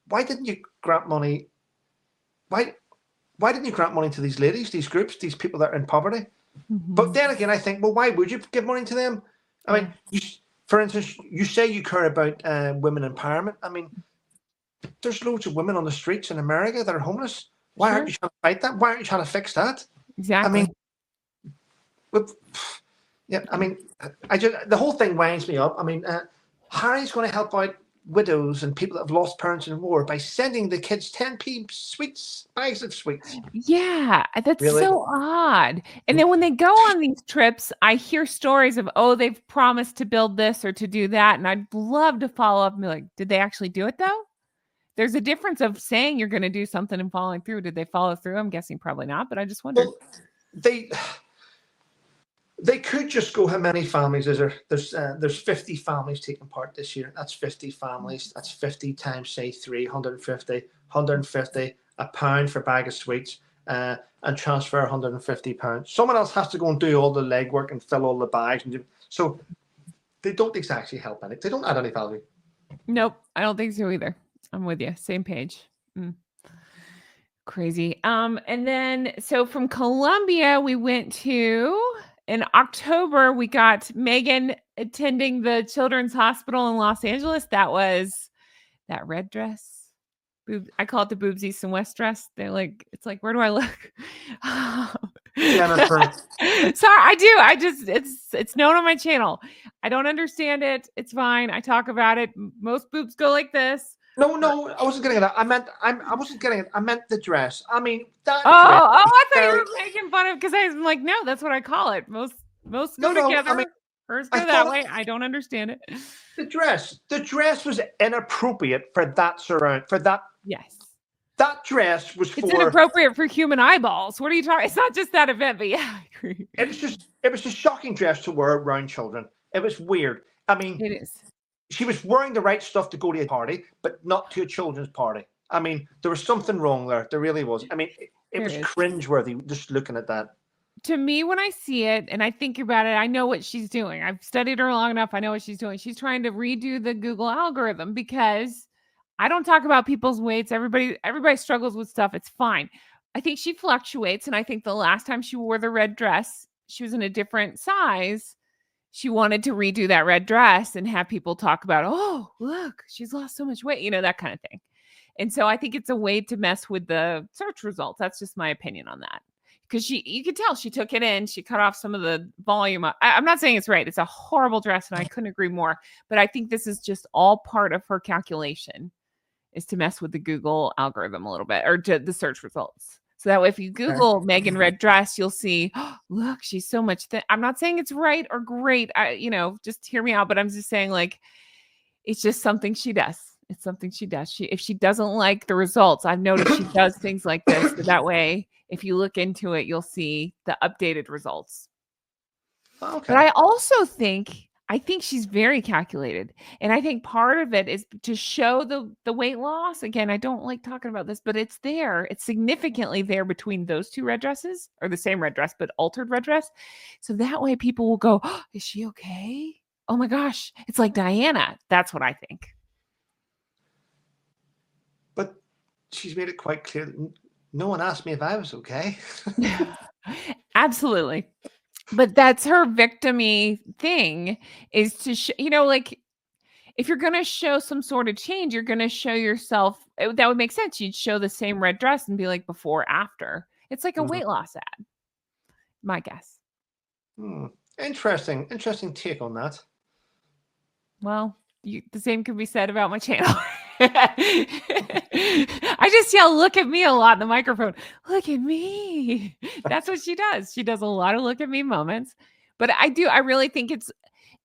why didn't you grant money? Why didn't you grant money to these ladies, these groups, these people that are in poverty? But then again, I think, well, why would you give money to them? I mean, for instance, you say you care about women empowerment. I mean, there's loads of women on the streets in America that are homeless. Why aren't you trying to fight that? Why aren't you trying to fix that? Exactly. I mean, yeah. I mean, the whole thing winds me up. I mean, Harry's going to help out widows and people that have lost parents in war by sending the kids 10p sweets, bags of sweets. Yeah, that's Really? so odd. And then when they go on these trips, I hear stories of, oh, they've promised to build this or to do that. And I'd love to follow up and be like, did they actually do it though? There's a difference of saying you're going to do something and following through. Did they follow through? I'm guessing probably not, but I just wondered. Well, they could just go, how many families is there? There's 50 families taking part this year. That's 50 families. That's 50 times, say, 350, 150, £1 for a bag of sweets, and transfer £150. Someone else has to go and do all the legwork and fill all the bags. So they don't exactly help anything. They don't add any value. Nope, I don't think so either. I'm with you. Same page. Crazy. And then, so from Colombia, we went to... In October, we got Meghan attending the Children's Hospital in Los Angeles. That was that red dress. I call it the boobs east and west dress. They're like, it's like, where do I look? Jennifer. Sorry, I do. It's known on my channel. I don't understand it. It's fine. I talk about it. Most boobs go like this. No, I wasn't getting it. I wasn't getting it. I meant the dress. I mean, that dress. I thought you were making fun of, because I'm like, no, that's what I call it. Most go together. I mean, hers go that way. I don't understand it. The dress was inappropriate for that Yes. That dress was It's inappropriate for human eyeballs. What are you talking? It's not just that event, but yeah, I agree. It was a shocking dress to wear around children. It was weird. I mean, it is. She was wearing the right stuff to go to a party, but not to a children's party. I mean, there was something wrong there. There really was. I mean, it was cringeworthy just looking at that. To me, when I see it and I think about it, I know what she's doing. I've studied her long enough. I know what she's doing. She's trying to redo the Google algorithm, because I don't talk about people's weights. Everybody struggles with stuff. It's fine. I think she fluctuates. And I think the last time she wore the red dress, she was in a different size. She wanted to redo that red dress and have people talk about, oh, look, she's lost so much weight, that kind of thing. And so I think it's a way to mess with the search results. That's just my opinion on that. Because you could tell she took it in. She cut off some of the volume. I'm not saying it's right. It's a horrible dress, and I couldn't agree more. But I think this is just all part of her calculation, is to mess with the Google algorithm a little bit, or to the search results. So that way, if you Google Meghan red dress, you'll see, oh, look, she's so much thin. I'm not saying it's right or great. Just hear me out. But I'm just saying, like, it's just something she does. It's something she does. If she doesn't like the results, I've noticed she does things like this. So that way, if you look into it, you'll see the updated results. Okay. But I also think she's very calculated. And I think part of it is to show the weight loss. Again, I don't like talking about this, but it's there. It's significantly there between those two red dresses, or the same red dress, but altered red dress. So that way people will go, oh, is she okay? Oh my gosh, it's like Diana. That's what I think. But she's made it quite clear that no one asked me if I was okay. Absolutely. But that's her victim-y thing, is to, like, if you're going to show some sort of change, you're going to show yourself. That would make sense. You'd show the same red dress and be like before, after. It's like a weight loss ad. My guess. Interesting take on that. Well, the same could be said about my channel. I just yell, look at me, a lot in the microphone. Look at me. That's what she does. She does a lot of look at me moments. But I really think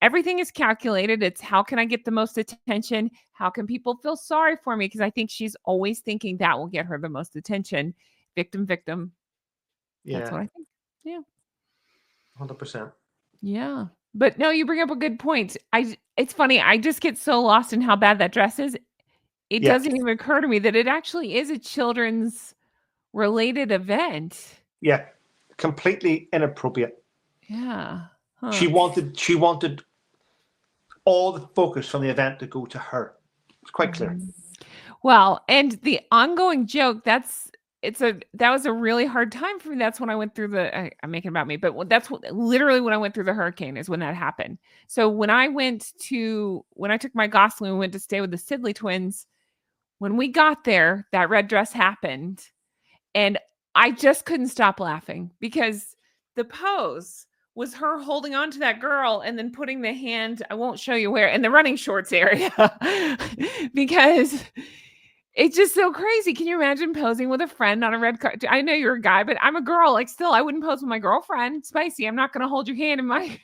everything is calculated. It's how can I get the most attention? How can people feel sorry for me? Because I think she's always thinking that will get her the most attention. Victim. Yeah. That's what I think. Yeah. 100%. Yeah. But no, you bring up a good point. It's funny. I just get so lost in how bad that dress is. It doesn't even occur to me that it actually is a children's related event. Yeah. Completely inappropriate. Yeah. She wanted all the focus from the event to go to her. It's quite clear. Well, and the ongoing joke, that was a really hard time for me. That's when I went through I'm making it about me, but that's literally when I went through the hurricane is when that happened. So when I took my Gosling, we went to stay with the Sidley twins. When we got there, that red dress happened. And I just couldn't stop laughing because the pose was her holding on to that girl and then putting the hand, I won't show you where, in the running shorts area because it's just so crazy. Can you imagine posing with a friend on a red carpet? I know you're a guy, but I'm a girl. Like, still, I wouldn't pose with my girlfriend. Spicy. I'm not going to hold your hand in my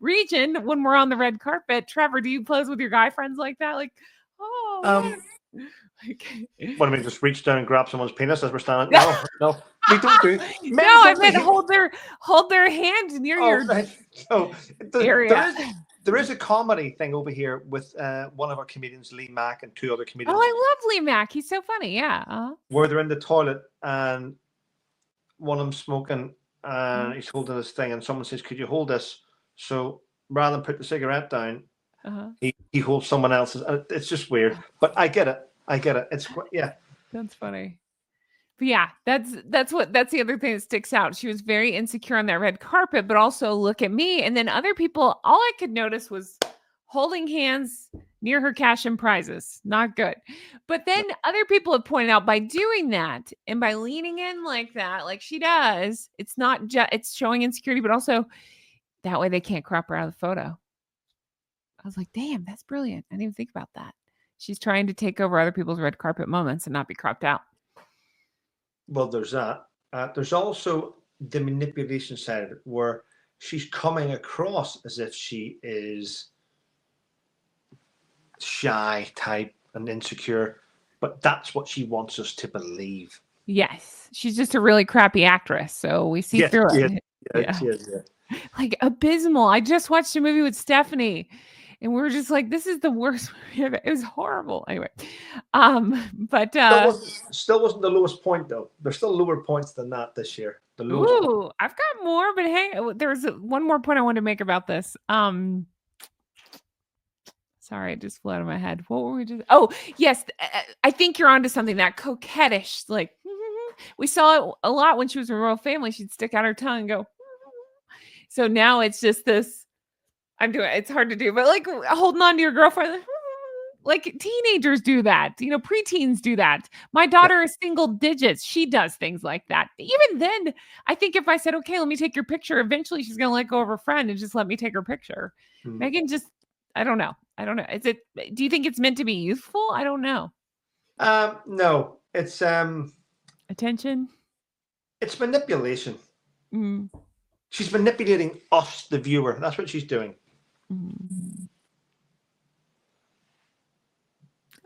region when we're on the red carpet. Trevor, do you pose with your guy friends like that? Like, oh, like, what, I mean, just reach down and grab someone's penis as we're standing? No, we don't do. No, I meant hold their hand near your right. So area. There is a comedy thing over here with one of our comedians, Lee Mack, and two other comedians. Oh, I love Lee Mack. He's so funny. Yeah. Where they're in the toilet and one of them smoking and he's holding this thing and someone says, "Could you hold this?" So rather than put the cigarette down, he holds someone else's. It's just weird, but I get it. It's That's funny. But yeah, that's the other thing that sticks out. She was very insecure on that red carpet, but also look at me. And then other people, all I could notice was holding hands near her cash and prizes. Not good. But then other people have pointed out by doing that and by leaning in like that, like she does, it's not just, it's showing insecurity, but also that way they can't crop her out of the photo. I was like, damn, that's brilliant. I didn't even think about that. She's trying to take over other people's red carpet moments and not be cropped out. Well, there's that. There's also the manipulation side of it, where she's coming across as if she is shy type and insecure, but that's what she wants us to believe. Yes, she's just a really crappy actress, so we see through it. Yeah. Like abysmal. I just watched a movie with Stephanie. And we were just like, this is the worst movie ever. It was horrible. Anyway, but still wasn't the lowest point though. There's still lower points than that this year. The lowest point. I've got more, but hey, there was one more point I wanted to make about this. Sorry, it just flew out of my head. What were we just? Oh, yes, I think you're onto something. That coquettish, like we saw it a lot when she was in Royal Family. She'd stick out her tongue and go. So now it's just this. I'm doing it. It's hard to do, but like holding on to your girlfriend, like teenagers do that. You know, preteens do that. My daughter is single digits. She does things like that. Even then, I think if I said, "Okay, let me take your picture," eventually she's going to let go of her friend and just let me take her picture. Meghan just, I don't know. Is it? Do you think it's meant to be youthful? I don't know. No, it's attention. It's manipulation. She's manipulating us, the viewer. That's what she's doing.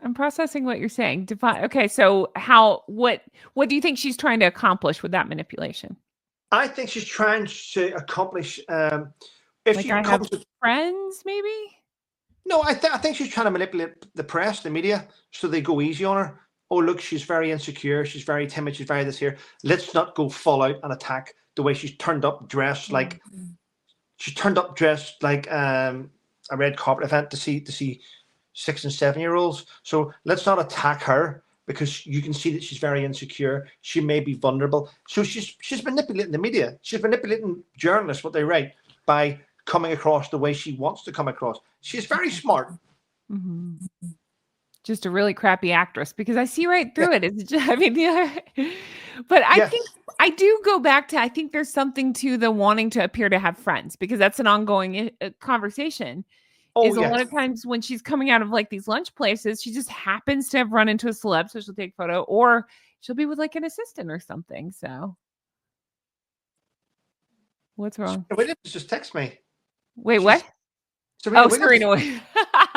I'm processing what you're saying. Okay, so what do you think she's trying to accomplish with that manipulation? I think she's trying to accomplish if like she comes with friends, maybe. No, I think she's trying to manipulate the press, the media, so they go easy on her. Oh, look, she's very insecure. She's very timid. She's very this here. Let's not go full out and attack the way she's turned up dressed like. She turned up dressed like a red carpet event to see 6 and 7 year olds. So let's not attack her because you can see that she's very insecure. She may be vulnerable. So she's manipulating the media. She's manipulating journalists, what they write, by coming across the way she wants to come across. She's very smart. Just a really crappy actress because I see right through it. It's just, I mean, but I think I do go back to, I think there's something to the wanting to appear to have friends because that's an ongoing conversation. A lot of times when she's coming out of like these lunch places, she just happens to have run into a celeb, so she'll take a photo, or she'll be with like an assistant or something. So what's wrong? Serena just text me. Wait, what? Serena.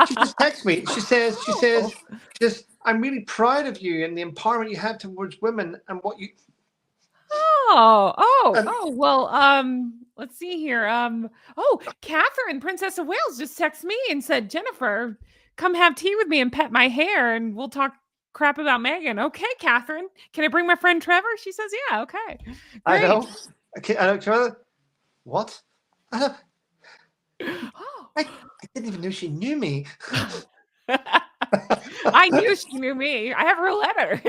She just texts me. She says, I'm really proud of you and the empowerment you have towards women and what you. Well, let's see here. Catherine, Princess of Wales, just texted me and said, Jennifer, come have tea with me and pet my hair and we'll talk crap about Meghan. Okay, Catherine. Can I bring my friend Trevor? She says, yeah, okay. Great. I know. Okay, I know. What? Oh. I didn't even know she knew me. I knew she knew me. I have her letter.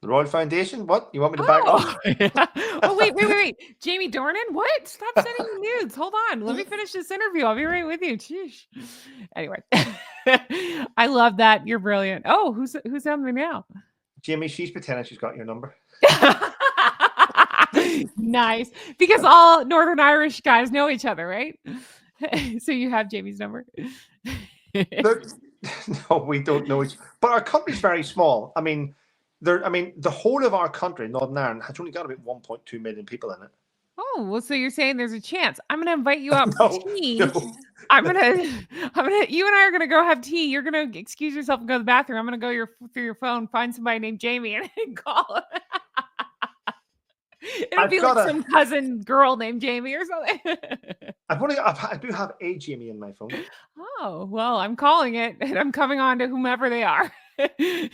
The Royal Foundation? What? You want me to back Oh, off? oh, wait. Jamie Dornan? What? Stop sending me nudes. Hold on. Let me finish this interview. I'll be right with you. Sheesh. Anyway, I love that. You're brilliant. Oh, who's on me now? Jamie, she's pretending she's got your number. Nice. Because all Northern Irish guys know each other, right? So you have Jamie's number. Look, no, we don't know each. But our country's very small. I mean, the whole of our country, Northern Ireland, has only got about 1.2 million people in it. Oh, well, so you're saying there's a chance. I'm gonna invite you out No, for tea. no. You and I are gonna go have tea. You're gonna excuse yourself and go to the bathroom. I'm gonna go through your phone, find somebody named Jamie, and call. It'll I've be got like some cousin girl named Jamie or something. I do have a Jamie in my phone. Oh, well, I'm calling it, and I'm coming on to whomever they are. He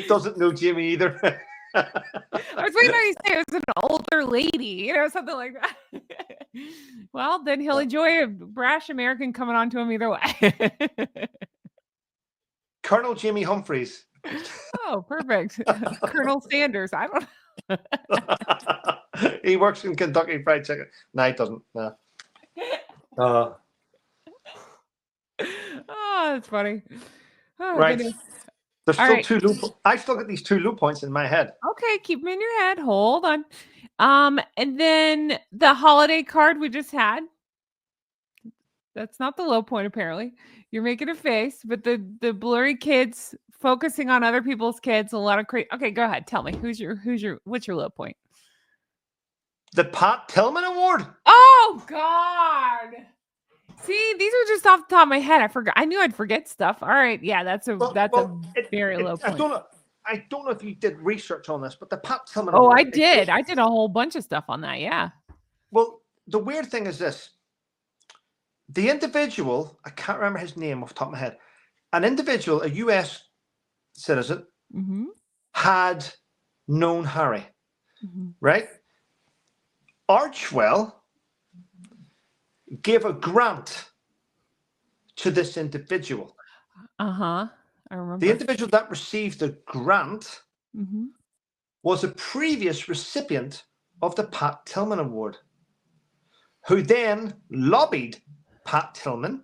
doesn't know Jamie either. I was waiting on you to say it was an older lady, something like that. Well, then he'll enjoy a brash American coming on to him either way. Colonel Jamie Humphreys. Oh, perfect. Colonel Sanders. I don't know. He works in Kentucky Fried Chicken. No, he doesn't. No. Oh, that's funny. Oh, right. goodness. There's All still right. two loop. I still got these two loop points in my head. Okay, keep them in your head. Hold on. And then the holiday card we just had. That's not the low point, apparently. You're making a face, but the blurry kids focusing on other people's kids, a lot of crazy. Okay, go ahead. Tell me what's your low point? The Pat Tillman Award. Oh God. See, these are just off the top of my head. I forgot. I knew I'd forget stuff. All right. Yeah, that's a very low point. I don't know if you did research on this, but the Pat Tillman Award. Award. I did. I did a whole bunch of stuff on that. Yeah. Well, the weird thing is this. The individual, I can't remember his name off the top of my head, an individual, a US citizen, had known Harry, right? Archwell gave a grant to this individual. I remember. The individual that received the grant was a previous recipient of the Pat Tillman Award, who then lobbied Pat Tillman,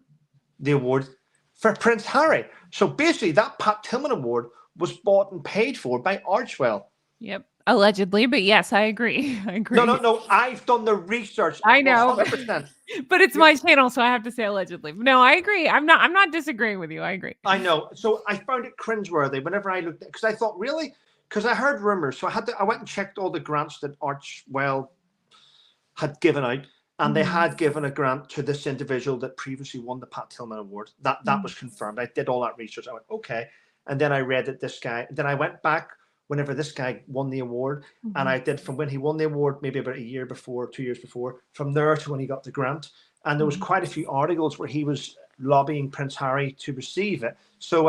the award, for Prince Harry. So basically, that Pat Tillman Award was bought and paid for by Archwell. Yep. Allegedly, but yes, I agree. No. I've done the research. I know. 100%. But it's my channel, so I have to say allegedly. No, I agree. I'm not disagreeing with you. I agree. I know. So I found it cringeworthy whenever I looked at it, because I thought, really? Because I heard rumors. So I went and checked all the grants that Archwell had given out. And they had given a grant to this individual that previously won the Pat Tillman Award. That was confirmed. I did all that research. I went, okay. And then I read that this guy, then I went back whenever this guy won the award. And I did from when he won the award, maybe about a year before, 2 years before, from there to when he got the grant. And there was quite a few articles where he was lobbying Prince Harry to receive it. So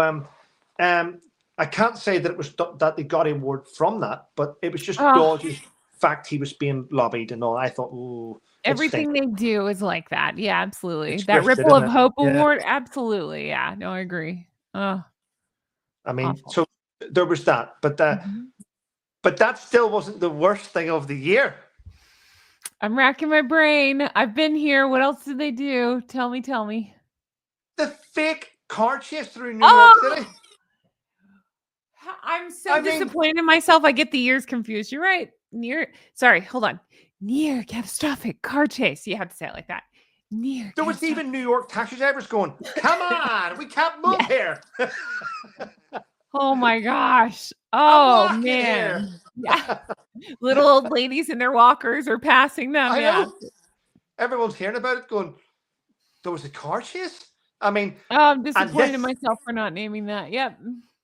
I can't say that it was that they got an award from that, but it was just dodgy fact he was being lobbied and all. I thought, ooh. Everything they do is like that. Yeah, absolutely. It's that grifted, Ripple of isn't it? Hope Yeah. Award. Absolutely. Yeah. No, I agree. I mean, awful. So there was that, but that still wasn't the worst thing of the year. I'm racking my brain. I've been here. What else did they do? Tell me. The fake car chase through New York City. I'm so disappointed in myself. I get the years confused. You're right. Sorry, hold on. Near catastrophic car chase. You have to say it like that. There was even New York taxi drivers going, come on, we can't move here. Oh my gosh. Oh man. Yeah. Little old ladies in their walkers are passing them. I know. Everyone's hearing about it going, there was a car chase? I mean. I'm disappointed in myself for not naming that. Yep.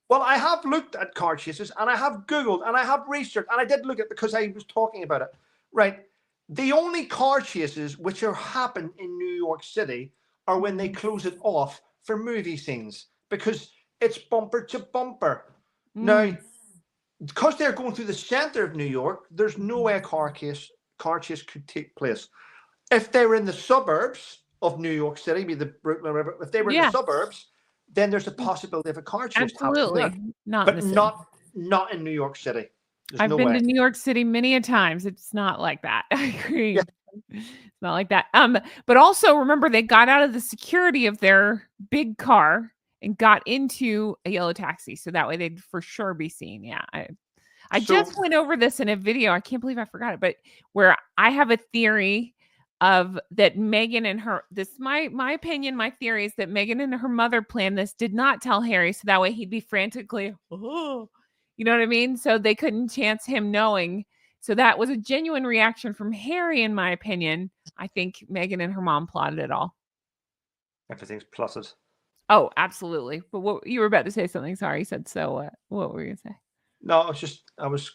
Well, I have looked at car chases and I have Googled and I have researched and I did look at it because I was talking about it. Right. The only car chases which are happen in New York City are when they close it off for movie scenes because it's bumper to bumper. Now, because they're going through the center of New York, there's no way a car chase could take place. If they were in the suburbs of New York City, be the Brooklyn River, if they were in the Yeah, suburbs, then there's a possibility of a car chase happening there. absolutely. Not in the But city. not in New York City. There's I've no been way. to New York City many a times. It's not like that. I agree. Yeah. It's not like that. But also remember they got out of the security of their big car and got into a yellow taxi. So that way they'd for sure be seen. Yeah. I So just went over this in a video. I can't believe I forgot it, but where I have a theory of that Meghan and her my opinion, my theory is that Meghan and her mother planned this, did not tell Harry, so that way he'd be frantically, oh, you know what I mean? So they couldn't chance him knowing. So that was a genuine reaction from Harry, in my opinion. I think Meghan and her mom plotted it all. everything's plotted. Oh, absolutely. But what you were about to say something. Sorry, you said so. What were you gonna say? No, I was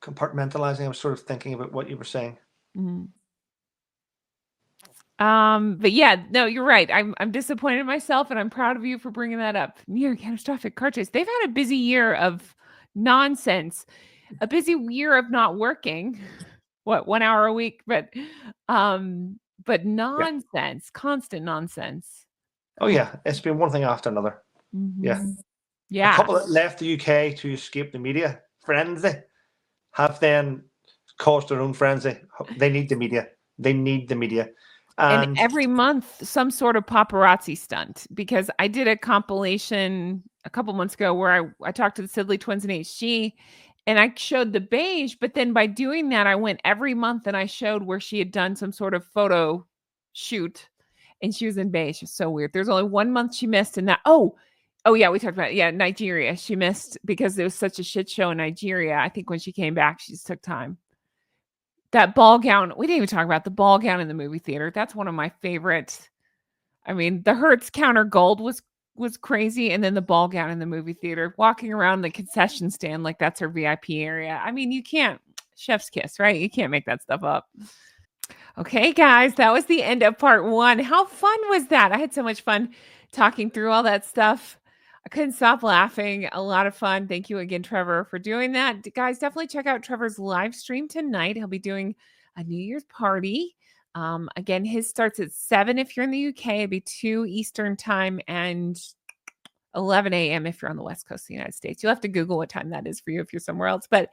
compartmentalizing. I was sort of thinking about what you were saying. Mm-hmm. But yeah, no, you're right. I'm disappointed in myself, and I'm proud of you for bringing that up. Near catastrophic car chase. They've had a busy year of nonsense, a busy year of not working. What 1 hour a week, but nonsense, constant nonsense. Oh yeah, it's been one thing after another. Yeah. Mm-hmm. A Yeah. couple that left the UK to escape the media frenzy have then caused their own frenzy. They need the media. They need the media. And every month, some sort of paparazzi stunt, because I did a compilation a couple months ago where I talked to the Sidley twins in HG and I showed the beige. But then by doing that, I went every month and I showed where she had done some sort of photo shoot and she was in beige. It's so weird. There's only 1 month she missed in that. Oh, yeah, we talked about it. Yeah, Nigeria. She missed because it was such a shit show in Nigeria. I think when she came back, she just took time. That ball gown, we didn't even talk about the ball gown in the movie theater. That's one of my favorites. I mean, the Hertz counter gold was crazy, and then the ball gown in the movie theater, walking around the concession stand like that's her VIP area. I mean, you can't chef's kiss, right? You can't make that stuff up. Okay, guys, that was the end of part 1. How fun was that? I had so much fun talking through all that stuff. I couldn't stop laughing. A lot of fun. Thank you again, Trevor, for doing that. Guys, definitely check out Trevor's live stream tonight. He'll be doing a New Year's party. Again, his starts at 7 if you're in the UK. It'd be 2 Eastern time and 11 a.m. if you're on the West Coast of the United States. You'll have to Google what time that is for you if you're somewhere else. But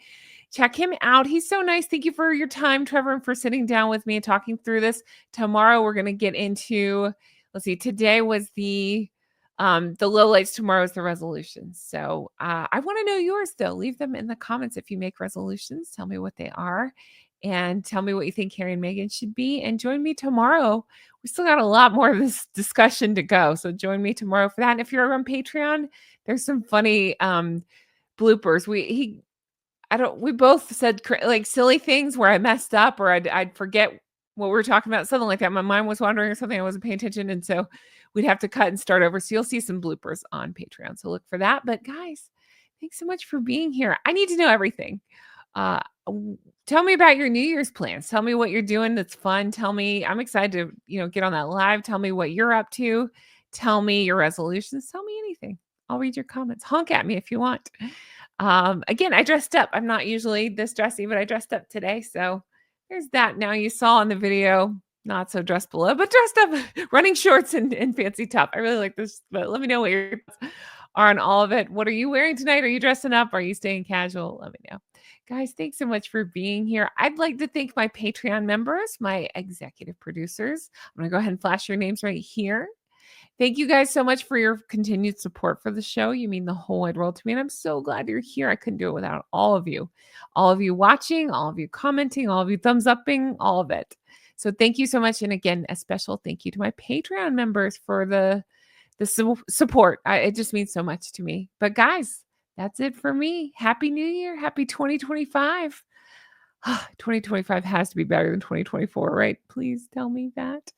check him out. He's so nice. Thank you for your time, Trevor, and for sitting down with me and talking through this. Tomorrow we're going to get into, let's see, today was the lowlights, tomorrow is the resolutions. So I want to know yours though. Leave them in the comments if you make resolutions. Tell me what they are and tell me what you think Harry and Meghan should be. And join me tomorrow. We still got a lot more of this discussion to go. So join me tomorrow for that. And if you're on Patreon, there's some funny bloopers. We both said like silly things where I messed up or I'd forget what we were talking about, something like that. My mind was wandering or something. I wasn't paying attention. And so we'd have to cut and start over. So you'll see some bloopers on Patreon. So look for that. But guys, thanks so much for being here. I need to know everything. Tell me about your New Year's plans. Tell me what you're doing that's fun. Tell me, I'm excited to, get on that live. Tell me what you're up to. Tell me your resolutions. Tell me anything. I'll read your comments. Honk at me if you want. Again, I dressed up. I'm not usually this dressy, but I dressed up today. So there's that. Now you saw in the video, not so dressed below, but dressed up, running shorts and fancy top. I really like this, but let me know what your thoughts are on all of it. What are you wearing tonight? Are you dressing up? Are you staying casual? Let me know. Guys, thanks so much for being here. I'd like to thank my Patreon members, my executive producers. I'm going to go ahead and flash your names right here. Thank you guys so much for your continued support for the show. You mean the whole wide world to me, and I'm so glad you're here. I couldn't do it without all of you watching, all of you commenting, all of you thumbs upping, all of it. So thank you so much. And again, a special thank you to my Patreon members for the support. It just means so much to me. But guys, that's it for me. Happy New Year. Happy 2025. 2025 has to be better than 2024, right? Please tell me that.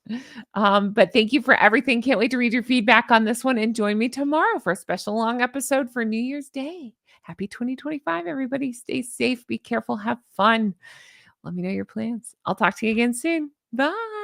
But thank you for everything. Can't wait to read your feedback on this one and join me tomorrow for a special long episode for New Year's Day. Happy 2025, everybody. Stay safe, be careful, have fun. Let me know your plans. I'll talk to you again soon. Bye.